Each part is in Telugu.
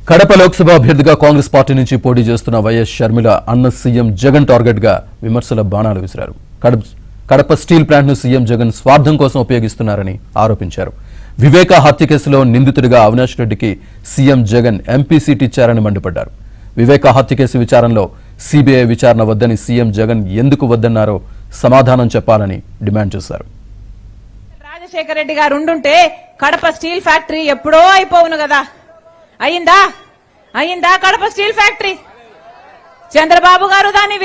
కడప లోక్సభ అభ్యర్థిగా కాంగ్రెస్ పార్టీ నుంచి పోటీ చేస్తున్న వైఎస్ షర్మిల అన్న సీఎం జగన్ టార్గెట్ గా విమర్శల బాణాలు విసిరారు. కడప స్టీల్ ప్లాంట్ ను సీఎం జగన్ స్వార్థం కోసం ఉపయోగిస్తున్నారని ఆరోపించారు. వివేక హత్య కేసులో నిందితుడిగా అవినాష్ రెడ్డికి సీఎం జగన్ ఎంపీ సీట్ ఇచ్చారని మండిపడ్డారు. వివేక హత్య కేసు విచారణలో సీబీఐ విచారణ వద్దని సీఎం జగన్ ఎందుకు వద్దన్నారో సమాధానం చెప్పాలని డిమాండ్ చేశారు. రాజశేఖర రెడ్డి గారు ఉండుంటే కడప స్టీల్ ఫ్యాక్టరీ ఎప్పుడో అయిపోవును కదా. అయిందా కడప స్టీల్ ఫ్యాక్టరీ? చంద్రబాబు గారు దాన్ని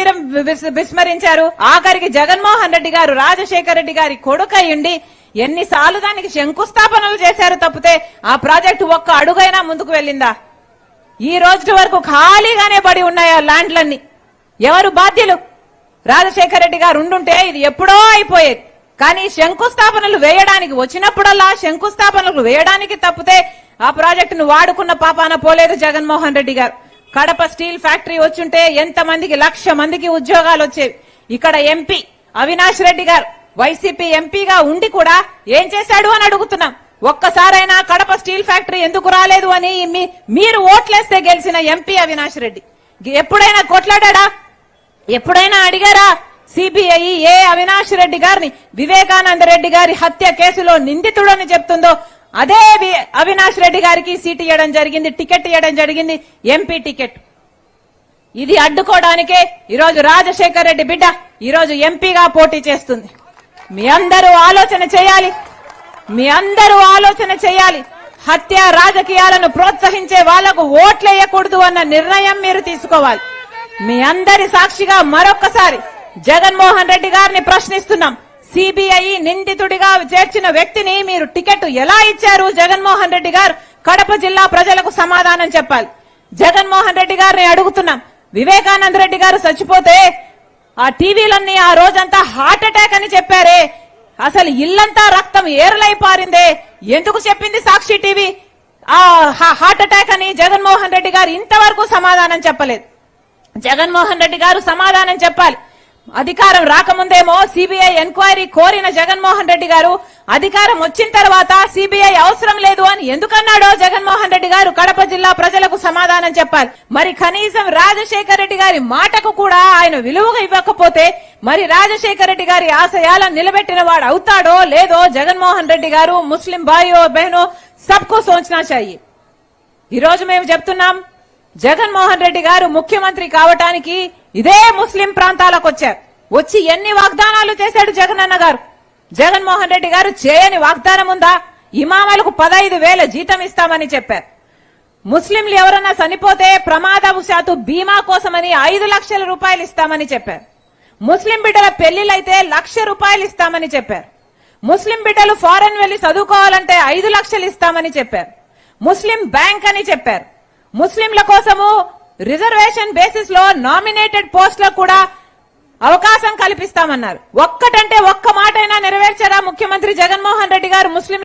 విస్మరించారు. ఆఖరికి జగన్మోహన్ రెడ్డి గారు రాజశేఖర రెడ్డి గారి కొడుకయ్యుండి ఎన్నిసార్లు దానికి శంకుస్థాపనలు చేశారు తప్పితే ఆ ప్రాజెక్టు ఒక్క అడుగైనా ముందుకు వెళ్ళిందా? ఈ రోజు వరకు ఖాళీగానే పడి ఉన్నాయి ఆ ల్యాండ్లన్నీ. ఎవరు బాధ్యులు? రాజశేఖర రెడ్డి గారు ఉండుంటే ఇది ఎప్పుడో అయిపోయేది. కానీ శంకుస్థాపనలు వేయడానికి వచ్చినప్పుడల్లా శంకుస్థాపనలు వేయడానికి తప్పితే ఆ ప్రాజెక్టును వాడుకున్న పాపాన పోలేదు జగన్మోహన్ రెడ్డి గారు. కడప స్టీల్ ఫ్యాక్టరీ వచ్చుంటే ఎంతమందికి 1,00,000 మందికి ఉద్యోగాలు వచ్చేవి. ఇక్కడ ఎంపీ అవినాష్ రెడ్డి గారు వైసీపీ ఎంపీగా ఉండి కూడా ఏం చేశాడు అని అడుగుతున్నాం. ఒక్కసారైనా కడప స్టీల్ ఫ్యాక్టరీ ఎందుకు రాలేదు అని మీరు ఓట్లేస్తే గెలిచిన ఎంపీ అవినాష్ రెడ్డి ఎప్పుడైనా కొట్లాడా? ఎప్పుడైనా అడిగారా? సిబిఐ ఏ అవినాష్ రెడ్డి గారిని వివేకానంద రెడ్డి గారి హత్య కేసులో నిందితుడని చెప్తుందో అదే అవినాష్ రెడ్డి గారికి సీట్ ఇవ్వడం జరిగింది, టికెట్ ఇవ్వడం జరిగింది, ఎంపీ టికెట్. ఇది అడ్డుకోవడానికే ఈరోజు రాజశేఖర రెడ్డి బిడ్డ ఈరోజు ఎంపీగా పోటీ చేస్తుంది. మీ అందరూ ఆలోచన చేయాలి. హత్య రాజకీయాలను ప్రోత్సహించే వాళ్లకు ఓట్లేయకూడదు అన్న నిర్ణయం మీరు తీసుకోవాలి. మీ అందరి సాక్షిగా మరొక్కసారి జగన్మోహన్ రెడ్డి గారిని ప్రశ్నిస్తున్నాం. సిబిఐ నిందితుడిగా చేర్చిన వ్యక్తిని మీరు టికెట్ ఎలా ఇచ్చారు? జగన్మోహన్ రెడ్డి గారు కడప జిల్లా ప్రజలకు సమాధానం చెప్పాలి. జగన్మోహన్ రెడ్డి గారిని అడుగుతున్నాం. వివేకానంద రెడ్డి గారు చచ్చిపోతే ఆ టీవీలన్నీ ఆ రోజంతా హార్ట్ అటాక్ అని చెప్పారే, అసలు ఇల్లంతా రక్తం ఏరులై పారిందే, ఎందుకు చెప్పింది సాక్షి టీవీ ఆ హార్ట్ అటాక్ అని? జగన్మోహన్ రెడ్డి గారు ఇంతవరకు సమాధానం చెప్పలేదు. జగన్మోహన్ రెడ్డి గారు సమాధానం చెప్పాలి. అధికారం రాకముందేమో సిబిఐ ఎంక్వైరీ కోరిన జగన్మోహన్ రెడ్డి గారు అధికారం వచ్చిన తర్వాత సిబిఐ అవసరం లేదు అని ఎందుకన్నాడో జగన్మోహన్ రెడ్డి గారు కడప జిల్లా ప్రజలకు సమాధానం చెప్పాలి. మరి కనీసం రాజశేఖర రెడ్డి గారి మాటకు కూడా ఆయన విలువగా ఇవ్వకపోతే మరి రాజశేఖర రెడ్డి గారి ఆశయాలను నిలబెట్టిన వాడు అవుతాడో లేదో జగన్మోహన్ రెడ్డి గారు ముస్లిం భాయో బహనో సబ్కో సోచనా చాహియే. ఈరోజు మేము చెప్తున్నాం, జగన్మోహన్ రెడ్డి గారు ముఖ్యమంత్రి కావటానికి ఇదే ముస్లిం ప్రాంతాలకు వచ్చి ఎన్ని వాగ్దానాలు చేశాడు జగనన్న గారు. జగన్మోహన్ రెడ్డి గారు చేయని వాగ్దానం ఉందా? ఇమామలకు 15,000 జీతం ఇస్తామని చెప్పారు. ముస్లింలు ఎవరన్నా చనిపోతే ప్రమాదవశాత్తు బీమా కోసమని 5 లక్షల రూపాయలు ఇస్తామని చెప్పారు. ముస్లిం బిడ్డల పెళ్లిలైతే 1,00,000 రూపాయలు ఇస్తామని చెప్పారు. ముస్లిం బిడ్డలు ఫారెన్ వెళ్లి చదువుకోవాలంటే 5 లక్షలు ఇస్తామని చెప్పారు. ముస్లిం బ్యాంక్ అని చెప్పారు. ముస్లింల కోసము రిజర్వేషన్ బేసిస్ లో నామినేటెడ్ పోస్టులకు కూడా అవకాశం కల్పిస్తామన్నారు. ఒక్కటంటే ఒక్క మాటైనా నెరవేర్చారా ముఖ్యమంత్రి జగన్మోహన్ రెడ్డి గారు ముస్లిం